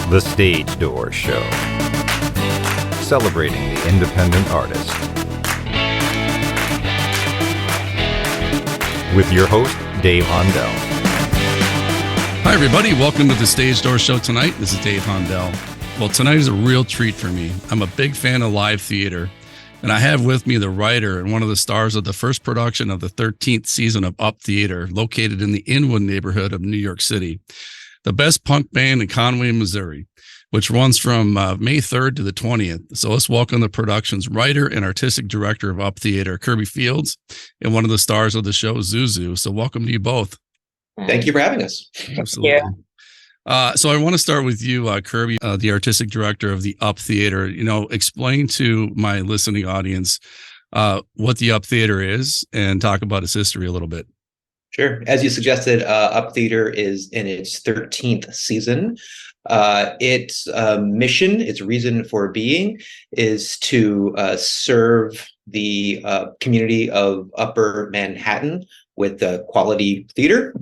The Stage Door Show, celebrating the independent artist. With your host, Dave Hondell. Hi, everybody. Welcome to the Stage Door Show tonight. This is Dave Hondell. Well, tonight is a real treat for me. I'm a big fan of live theater, and I have with me the writer and one of the stars of the first production of the 13th season of Up Theater, located in the Inwood neighborhood of New York City, the best punk band in Conway, Missouri, which runs from May 3rd to the 20th. So let's welcome the production's writer and artistic director of Up Theater, Kirby Fields, and one of the stars of the show, Zuzu. So welcome to you both. Thank you for having us. Absolutely. So I want to start with you, Kirby, the artistic director of the Up Theater. Explain to my listening audience what the Up Theater is and talk about its history a little bit. Sure. As you suggested, Up Theater is in its 13th season. Its mission, its reason for being, is to serve the community of Upper Manhattan with quality theater.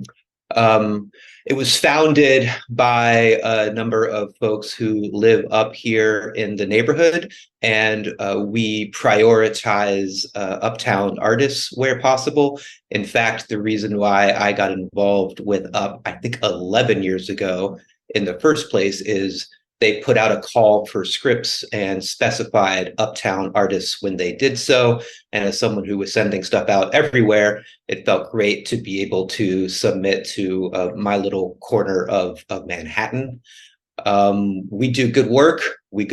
It was founded by a number of folks who live up here in the neighborhood, and we prioritize uptown artists where possible. In fact, the reason why I got involved with Up, I think 11 years ago in the first place, is they put out a call for scripts and specified uptown artists when they did so. And as someone who was sending stuff out everywhere, it felt great to be able to submit to my little corner of Manhattan. We do good work. We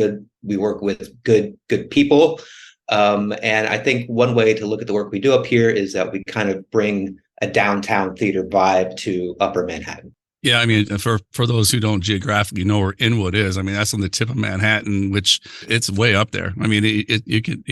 work with good people. And I think one way to look at the work we do up here is that we kind of bring a downtown theater vibe to Upper Manhattan. Yeah, I mean, for those who don't geographically know where Inwood is, I mean, that's on the tip of Manhattan, which it's way up there. I mean,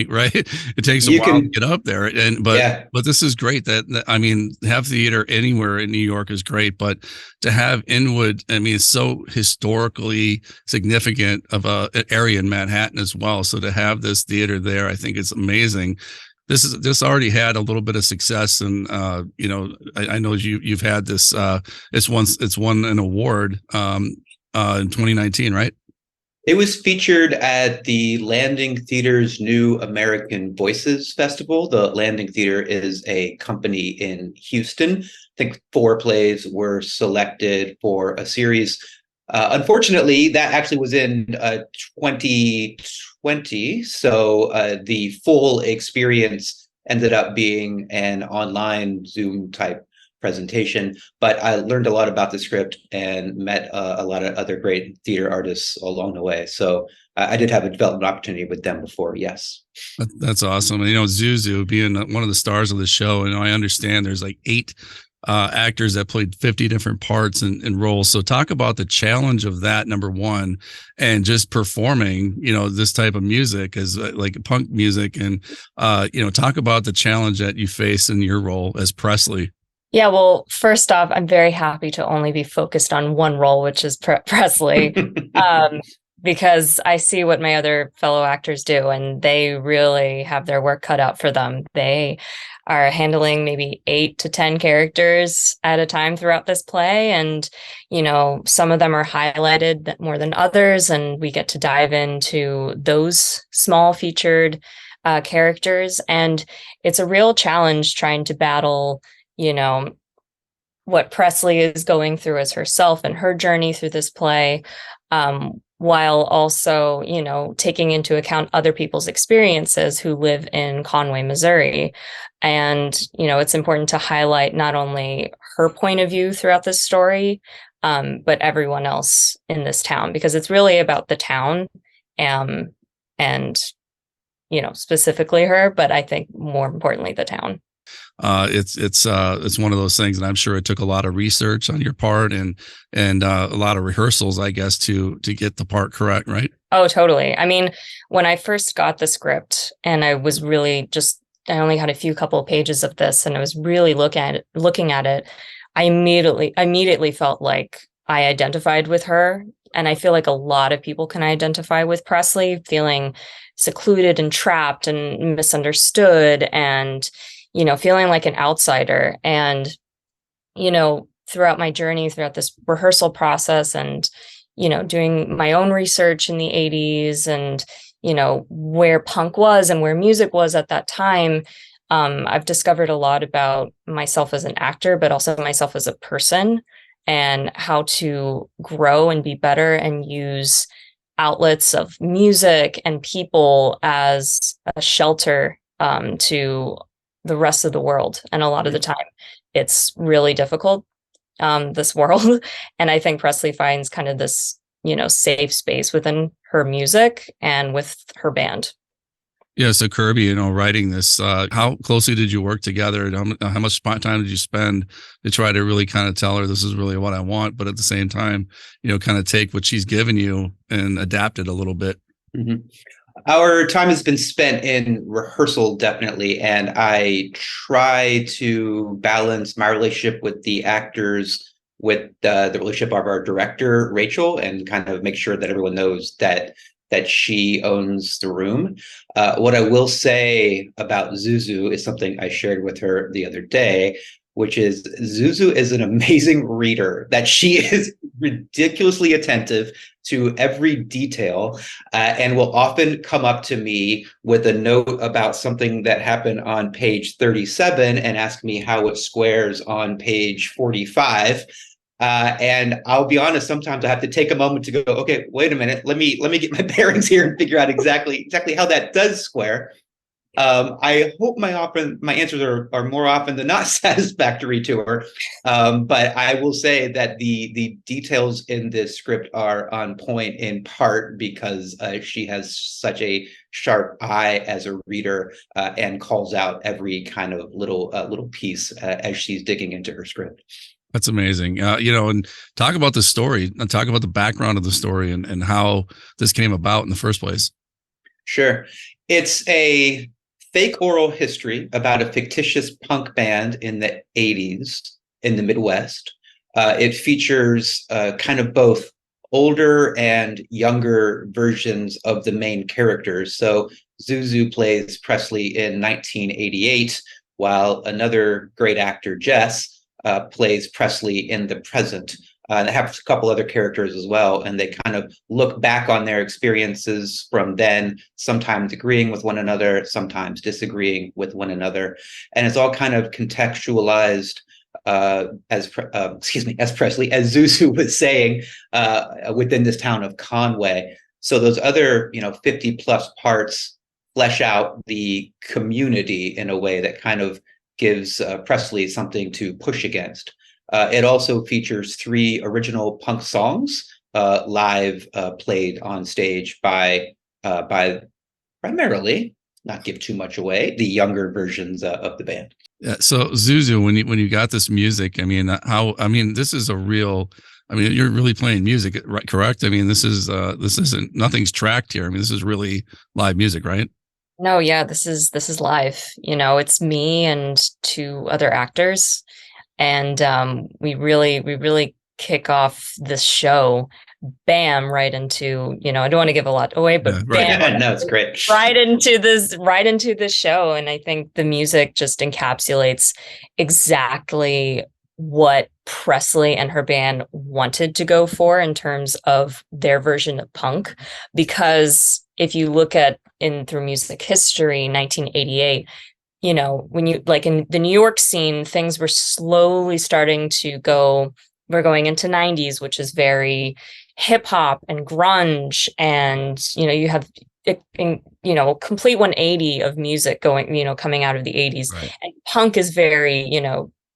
right? It takes a while to get up there, but this is great. That I mean, have theater anywhere in New York is great, but to have Inwood, I mean, it's so historically significant of an area in Manhattan as well. So to have this theater there, I think it's amazing. This already had a little bit of success, and I know you've had this. It's won an award in 2019, right? It was featured at the Landing Theater's New American Voices Festival. The Landing Theater is a company in Houston. I think 4 plays were selected for a series. Unfortunately, that actually was in 2020, so the full experience ended up being an online Zoom type presentation. But I learned a lot about the script and met a lot of other great theater artists along the way. So I did have a development opportunity with them before. Yes, that's awesome. And Zuzu being one of the stars of the show, I understand there's like 8 actors that played 50 different parts and roles. So talk about the challenge of that, number one, and just performing, this type of music as like punk music, and talk about the challenge that you face in your role as Presley. Yeah, well, first off, I'm very happy to only be focused on one role, which is Presley, because I see what my other fellow actors do, and they really have their work cut out for them. They are handling maybe 8 to 10 characters at a time throughout this play. And, some of them are highlighted more than others. And we get to dive into those small featured characters. And it's a real challenge trying to battle, what Presley is going through as herself and her journey through this play, while also, taking into account other people's experiences who live in Conway, Missouri. And, it's important to highlight not only her point of view throughout this story, but everyone else in this town, because it's really about the town, and, specifically her, but I think more importantly, the town. It's one of those things, and I'm sure it took a lot of research on your part and a lot of rehearsals, I guess, to get the part correct, right? Oh, totally. I mean, when I first got the script, and I was really I only had a couple of pages of this, and I was really looking at it, I immediately felt like I identified with her. And I feel like a lot of people can identify with Presley, feeling secluded and trapped and misunderstood, and feeling like an outsider. And, throughout my journey, throughout this rehearsal process and, doing my own research in the 80s and, where punk was and where music was at that time, I've discovered a lot about myself as an actor, but also myself as a person, and how to grow and be better and use outlets of music and people as a shelter to the rest of the world. And a lot of the time it's really difficult, this world. And I think Presley finds kind of this, safe space within her music and with her band. Yeah. So Kirby, writing this, how closely did you work together? And how much time did you spend to try to really kind of tell her this is really what I want, but at the same time, kind of take what she's given you and adapt it a little bit? Mm-hmm. Our time has been spent in rehearsal, definitely, and I try to balance my relationship with the actors with the relationship of our director, Rachel, and kind of make sure that everyone knows that she owns the room. What I will say about Zuzu is something I shared with her the other day, which is Zuzu is an amazing reader, that she is ridiculously attentive to every detail, and will often come up to me with a note about something that happened on page 37 and ask me how it squares on page 45. And I'll be honest, sometimes I have to take a moment to go, okay, wait a minute, let me get my bearings here and figure out exactly how that does square. I hope my answers are more often than not satisfactory to her. But I will say that the details in this script are on point, in part because she has such a sharp eye as a reader, and calls out every kind of little piece as she's digging into her script. That's amazing. And talk about the story and talk about the background of the story and how this came about in the first place. Sure. It's a fake oral history about a fictitious punk band in the 80s in the Midwest. It features kind of both older and younger versions of the main characters. So Zuzu plays Presley in 1988, while another great actor, Jess, plays Presley in the present. They have a couple other characters as well, and they kind of look back on their experiences from then, sometimes agreeing with one another, sometimes disagreeing with one another, and it's all kind of contextualized as Presley, as Zuzu was saying, within this town of Conway. So those other 50 plus parts flesh out the community in a way that kind of gives Presley something to push against. It also features 3 original punk songs, live, played on stage by primarily, not give too much away, the younger versions of the band. Yeah. So Zuzu, when you got this music, this is a real. You're really playing music, right? Correct. This isn't, nothing's tracked here. This is really live music, right? No, yeah, this is live. It's me and 2 other actors, and we really kick off this show, bam, right into, I don't want to give a lot away, but yeah, right. bam, no, it's great. right into this show, and I think the music just encapsulates exactly what Presley and her band wanted to go for in terms of their version of punk. Because if you look at through music history, 1988, when you in the New York scene, things were slowly starting to go. We're going into 90s, which is very hip hop and grunge, and you have a complete 180 of music going, coming out of the 80s, right. And punk is very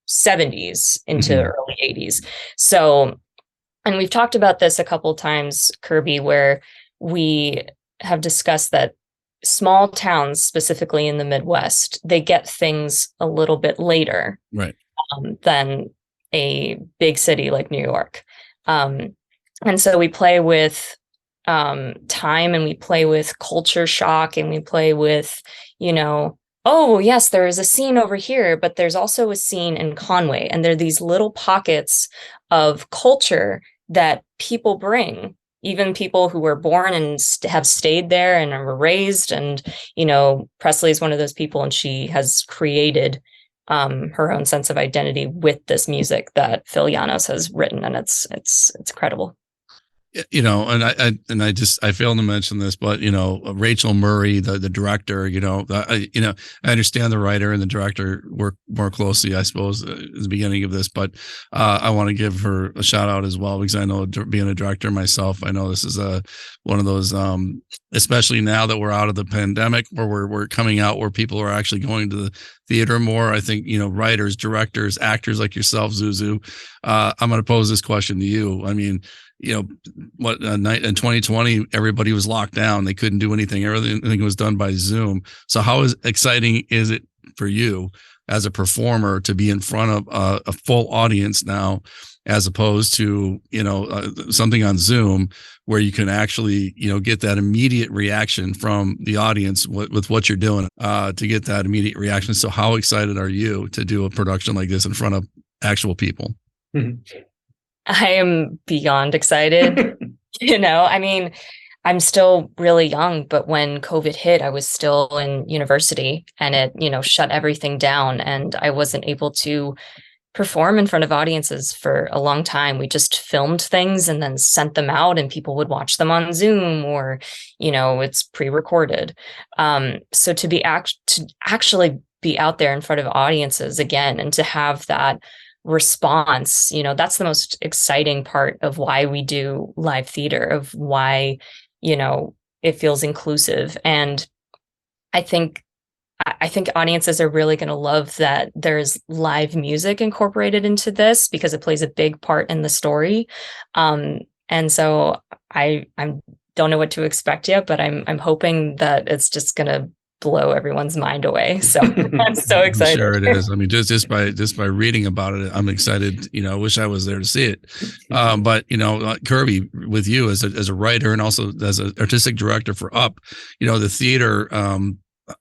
70s into early 80s. So, and we've talked about this a couple times, Kirby, where we have discussed that small towns, specifically in the Midwest, they get things a little bit later, right, than a big city like New York. And so we play with time, and we play with culture shock, and we play with, oh, yes, there is a scene over here, but there's also a scene in Conway. And there are these little pockets of culture that people bring, even people who were born and have stayed there and were raised. And, Presley is one of those people, and she has created her own sense of identity with this music that Phil Llanos has written. And it's incredible. I failed to mention this, but Rachel Murray, the director, I understand the writer and the director work more closely, I suppose, at the beginning of this, but I want to give her a shout out as well, because I know, being a director myself, I know this is one of those, especially now that we're out of the pandemic, where we're coming out, where people are actually going to the theater more. I think, writers, directors, actors like yourself, Zuzu, I'm going to pose this question to you. I mean, what night in 2020, everybody was locked down. They couldn't do anything. Everything was done by Zoom. So how exciting is it for you as a performer to be in front of a full audience now, as opposed to, something on Zoom where you can actually, get that immediate reaction from the audience with what you're doing, to get that immediate reaction. So how excited are you to do a production like this in front of actual people? Mm-hmm. I am beyond excited. I mean, I'm still really young, but when COVID hit, I was still in university, and it, shut everything down, and I wasn't able to perform in front of audiences for a long time. We just filmed things and then sent them out, and people would watch them on Zoom, or, it's pre-recorded. So to actually be out there in front of audiences again, and to have that response, that's the most exciting part of why we do live theater, of why, it feels inclusive. And I think audiences are really going to love that there's live music incorporated into this, because it plays a big part in the story. And so I don't know what to expect yet, but I'm hoping that it's just going to blow everyone's mind away. So I'm so excited. I'm sure it is. I mean, just by reading about it, I'm excited. I wish I was there to see it. But Kirby, with you as a writer and also as an artistic director for Up, the theater.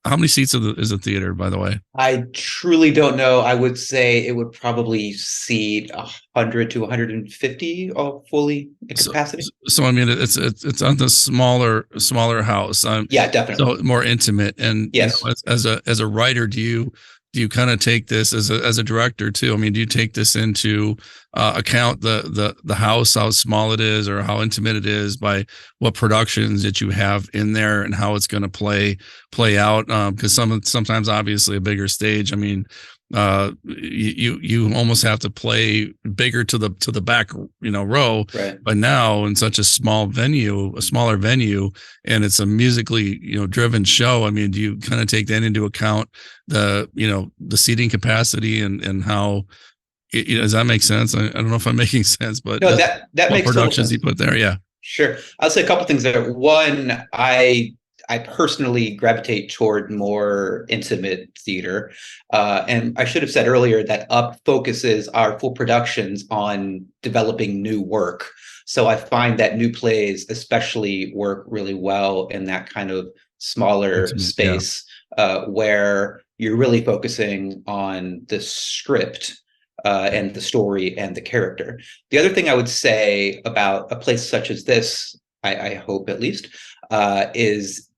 How many seats is the theater, by the way? I truly don't know. I would say it would probably seat 100 to 150 fully in capacity. So I mean, it's on the smaller house. Yeah, definitely. So more intimate. And yes, as a writer, do you kind of take this as a director too? I mean, do you take this into account the house, how small it is or how intimate it is, by what productions that you have in there and how it's going to play out? Because sometimes obviously a bigger stage, I mean, you almost have to play bigger to the back row, right. But now in such a smaller venue, and it's a musically driven show, I mean, do you kind of take that into account, the seating capacity and how does that make sense? I don't know if I'm making sense, but no, that makes productions sense. you put there. Yeah, sure. I'll say a couple things there. One, I personally gravitate toward more intimate theater. And I should have said earlier that Up focuses our full productions on developing new work. So I find that new plays especially work really well in that kind of smaller space, where you're really focusing on the script and the story and the character. The other thing I would say about a place such as this, I hope at least, is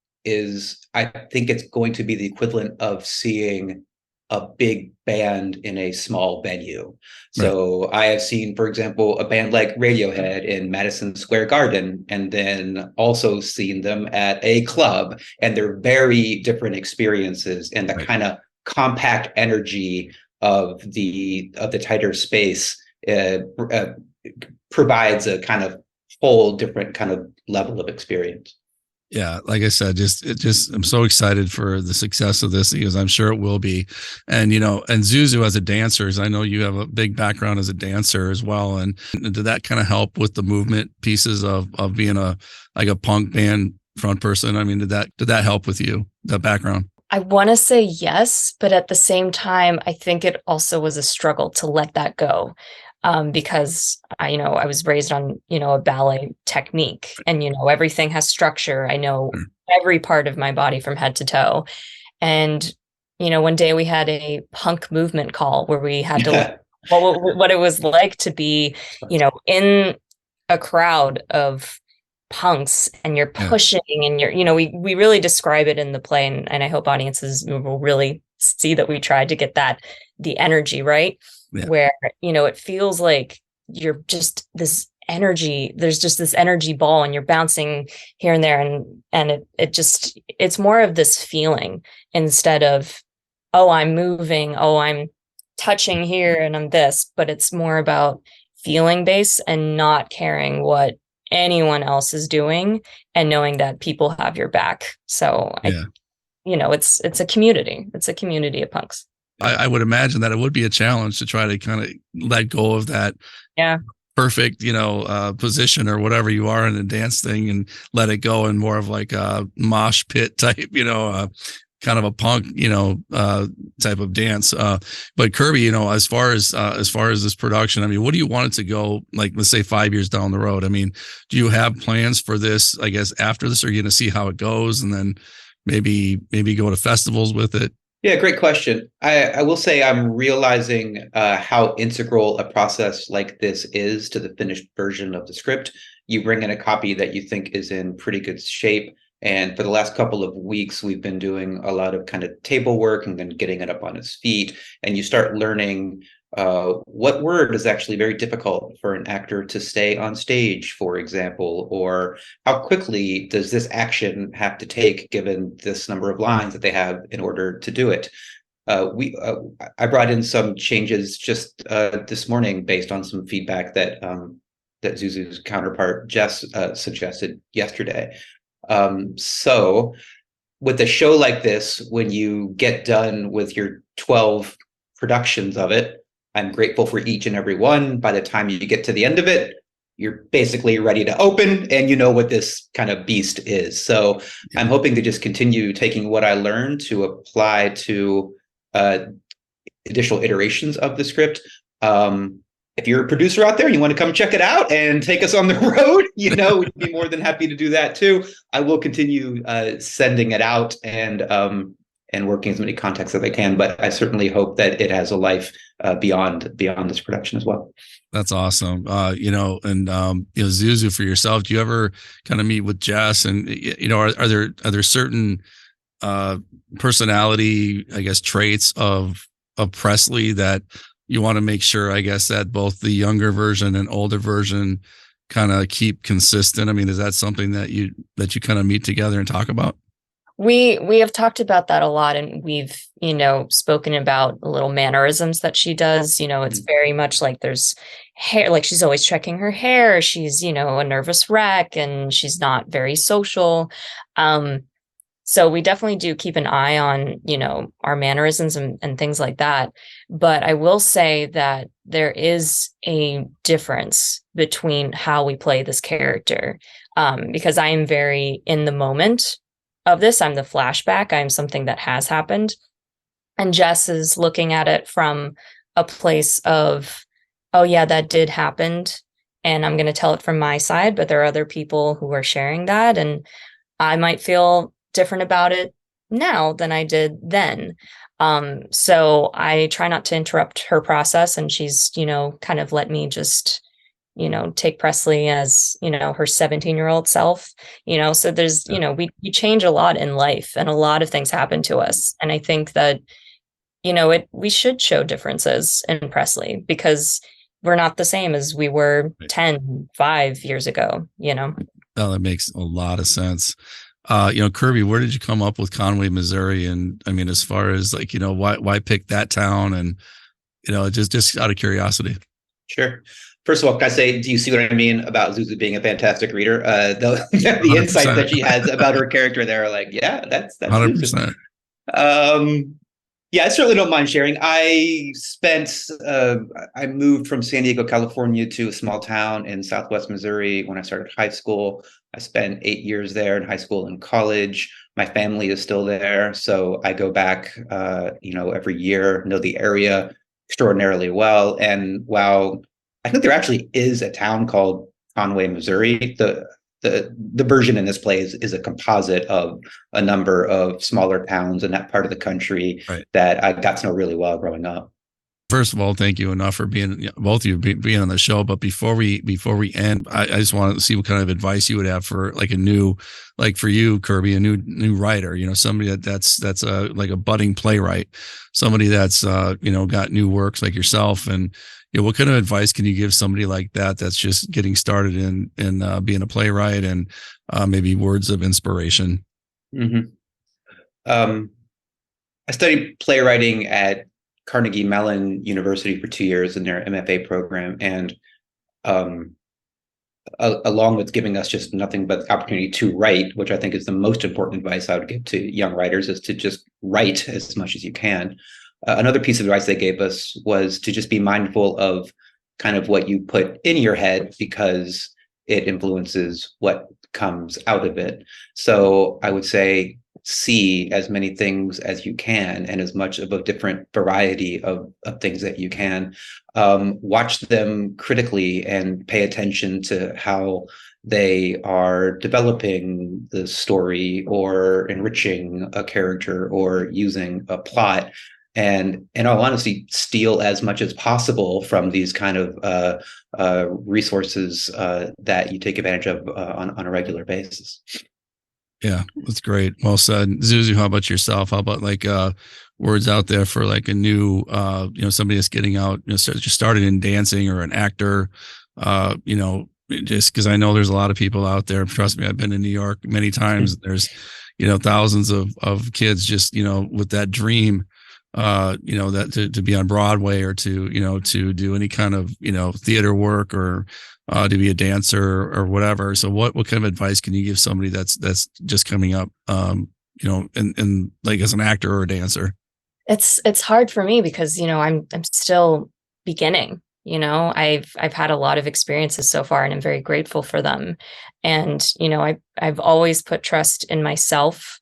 I think it's going to be the equivalent of seeing a big band in a small venue. So right. I have seen, for example, a band like Radiohead in Madison Square Garden, and then also seen them at a club, and they're very different experiences, and the right. kind of compact energy of the tighter space provides a kind of whole different kind of level of experience. Yeah, like I said, I'm so excited for the success of this, because I'm sure it will be. And and Zuzu as a dancer, I know you have a big background as a dancer as well. And did that kind of help with the movement pieces of being a punk band front person? I mean, did that help with you, that background? I want to say yes, but at the same time, I think it also was a struggle to let that go. Because I was raised on, a ballet technique, and, everything has structure. I know every part of my body from head to toe. And, one day we had a punk movement call where we had to, what it was like to be, in a crowd of punks, and you're pushing and you're, we really describe it in the play. And I hope audiences will really see that we tried to get the energy right. Yeah. Where, it feels like you're just this energy. There's just this energy ball, and you're bouncing here and there, and it's more of this feeling instead of, oh, I'm moving, oh, I'm touching here and I'm this, but it's more about feeling based and not caring what anyone else is doing and knowing that people have your back. So it's a community. It's a community of punks. I would imagine that it would be a challenge to try to kind of let go of that perfect, position or whatever you are in a dance thing and let it go in more of like a mosh pit type, kind of a punk, type of dance. But Kirby, as far as this production, I mean, what do you want it to go like, let's say 5 years down the road? I mean, do you have plans for this, I guess, after this? Or are you going to see how it goes and then maybe go to festivals with it? Yeah, great question. I will say I'm realizing how integral a process like this is to the finished version of the script. You bring in a copy that you think is in pretty good shape. And for the last couple of weeks, we've been doing a lot of kind of table work and then getting it up on its feet. And you start learning what word is actually very difficult for an actor to stay on stage, for example, or how quickly does this action have to take given this number of lines that they have in order to do it. I brought in some changes just this morning based on some feedback that Zuzu's counterpart Jess suggested yesterday. So with a show like this, when you get done with your 12 productions of it, I'm grateful for each and every one. By the time you get to the end of it, you're basically ready to open and you know what this kind of beast is. So I'm hoping to just continue taking what I learned to apply to additional iterations of the script. If you're a producer out there and you want to come check it out and take us on the road, we'd be more than happy to do that too. I will continue sending it out and working as many contacts as I can, but I certainly hope that it has a life beyond this production as well. That's awesome. Zuzu, for yourself, do you ever kind of meet with Jess and, are there certain personality, I guess, traits of Presley that you want to make sure, I guess, that both the younger version and older version kind of keep consistent? I mean, is that something that you kind of meet together and talk about? We have talked about that a lot, and we've, spoken about little mannerisms that she does. It's very much like there's hair, like she's always checking her hair. She's, a nervous wreck, and she's not very social. So we definitely do keep an eye on, our mannerisms and things like that. But I will say that there is a difference between how we play this character, because I am very in the moment of this. I'm the flashback. I'm something that has happened. And Jess is looking at it from a place of, oh yeah, that did happen. And I'm going to tell it from my side, but there are other people who are sharing that. And I might feel different about it now than I did then. So I try not to interrupt her process. And she's, kind of let me just, take Presley as, her 17-year-old self, so there's, we change a lot in life and a lot of things happen to us. And I think that, we should show differences in Presley because we're not the same as we were 5 years ago, Oh, that makes a lot of sense. Kirby, where did you come up with Conway, Missouri? And I mean, as far as like, why pick that town? And, just out of curiosity. Sure. First of all, can I say, do you see what I mean about Zuzu being a fantastic reader? The insight that she has about her character there, like, yeah, that's 100%. Yeah, I certainly don't mind sharing. I moved from San Diego, California to a small town in Southwest Missouri when I started high school. I spent 8 years there in high school and college. My family is still there, so I go back, every year, know the area extraordinarily well. And while I think there actually is a town called Conway, Missouri, the version in this play is a composite of a number of smaller towns in that part of the country that I got to know really well growing up. First of all, thank you enough for being, both of you being on the show. But before we end, I just want to see what kind of advice you would have for like a new, like for you, Kirby, a new writer, somebody that's like a budding playwright, somebody that's, got new works like yourself. And, what kind of advice can you give somebody like that that's just getting started in being a playwright, and maybe words of inspiration? Mm-hmm. I studied playwriting at Carnegie Mellon University for 2 years in their MFA program, and along with giving us just nothing but the opportunity to write, which I think is the most important advice I would give to young writers, is to just write as much as you can. Another piece of advice they gave us was to just be mindful of kind of what you put in your head, because it influences what comes out of it. So I would say, see as many things as you can, and as much of a different variety of things that you can. Watch them critically and pay attention to how they are developing the story, or enriching a character, or using a plot. And in all honesty, steal as much as possible from these kind of resources that you take advantage of on a regular basis. Yeah, that's great. Well said. Zuzu, how about yourself? How about like words out there for like a new, somebody that's getting out, just started in dancing, or an actor, just because I know there's a lot of people out there. Trust me, I've been in New York many times. There's, thousands of kids just, with that dream, that to be on Broadway, or to do any kind of, theater work, or to be a dancer or whatever. So what kind of advice can you give somebody that's just coming up, and like as an actor or a dancer? It's hard for me because, I'm still beginning. I've had a lot of experiences so far, and I'm very grateful for them. And, I've always put trust in myself.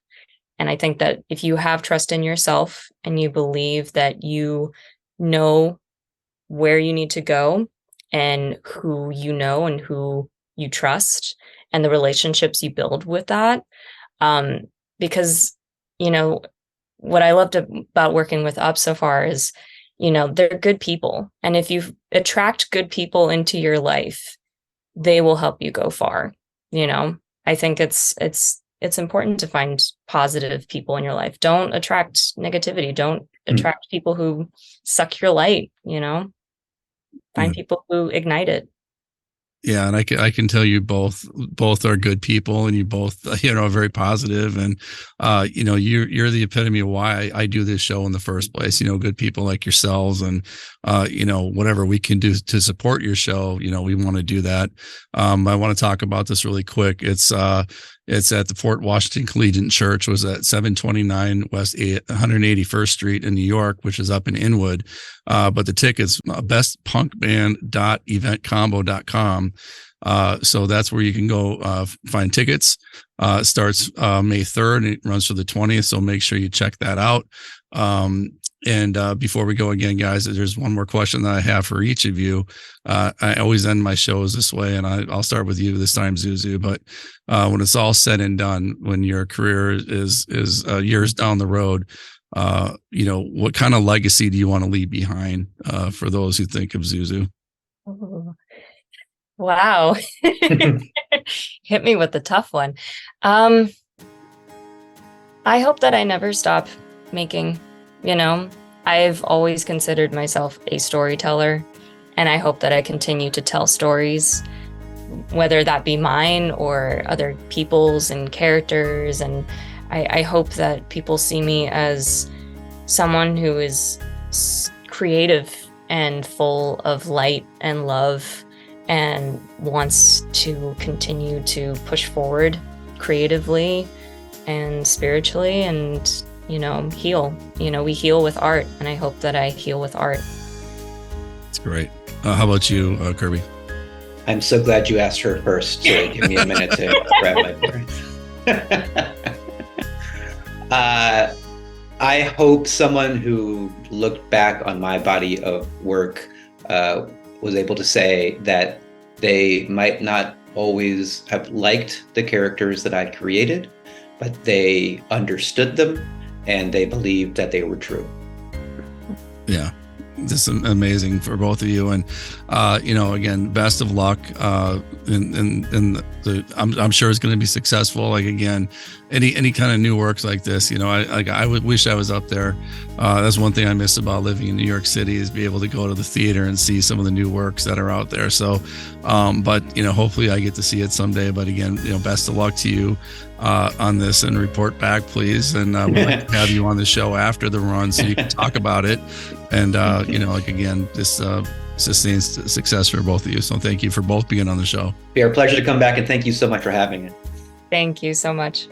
And I think that if you have trust in yourself, and you believe that you know where you need to go, and who you know and who you trust, and the relationships you build with that. Because, what I loved about working with Up so far is, they're good people. And if you attract good people into your life, they will help you go far. I think it's important to find positive people in your life. Don't attract negativity. Don't attract people who suck your light, Find people who ignite it. Yeah, and I can tell you both are good people, and you both are very positive, and you're the epitome of why I do this show in the first place. Good people like yourselves, and whatever we can do to support your show, we want to do that. I want to talk about this really quick. It's at the Fort Washington Collegiate Church, was at 729 West 181st Street in New York, which is up in Inwood. But the tickets, bestpunkband.eventcombo.com. So that's where you can go find tickets. It starts May 3rd, and it runs to the 20th. So make sure you check that out. And before we go again, guys, there's one more question that I have for each of you. I always end my shows this way, and I'll start with you this time, Zuzu. But when it's all said and done, when your career is years down the road, what kind of legacy do you want to leave behind for those who think of Zuzu? Oh, wow. Hit me with the tough one. I hope that I never stop making. I've always considered myself a storyteller, and I hope that I continue to tell stories, whether that be mine or other people's and characters. And I hope that people see me as someone who is creative and full of light and love, and wants to continue to push forward creatively and spiritually, and heal. We heal with art, and I hope that I heal with art. That's great. How about you, Kirby? I'm so glad you asked her first, so give me a minute to grab my breath. I hope someone who looked back on my body of work was able to say that they might not always have liked the characters that I created, but they understood them, and they believed that they were true. Yeah. just amazing for both of you. And, again, best of luck. I'm sure it's going to be successful. Like, again, any kind of new works like this, I would wish I was up there. That's one thing I miss about living in New York City, is be able to go to the theater and see some of the new works that are out there. So, but hopefully I get to see it someday. But again, best of luck to you on this, and report back, please. And we'd like to have you on the show after the run so you can talk about it. And again, this sustains success for both of you. So thank you for both being on the show. Yeah, a pleasure to come back, and thank you so much for having it. Thank you so much.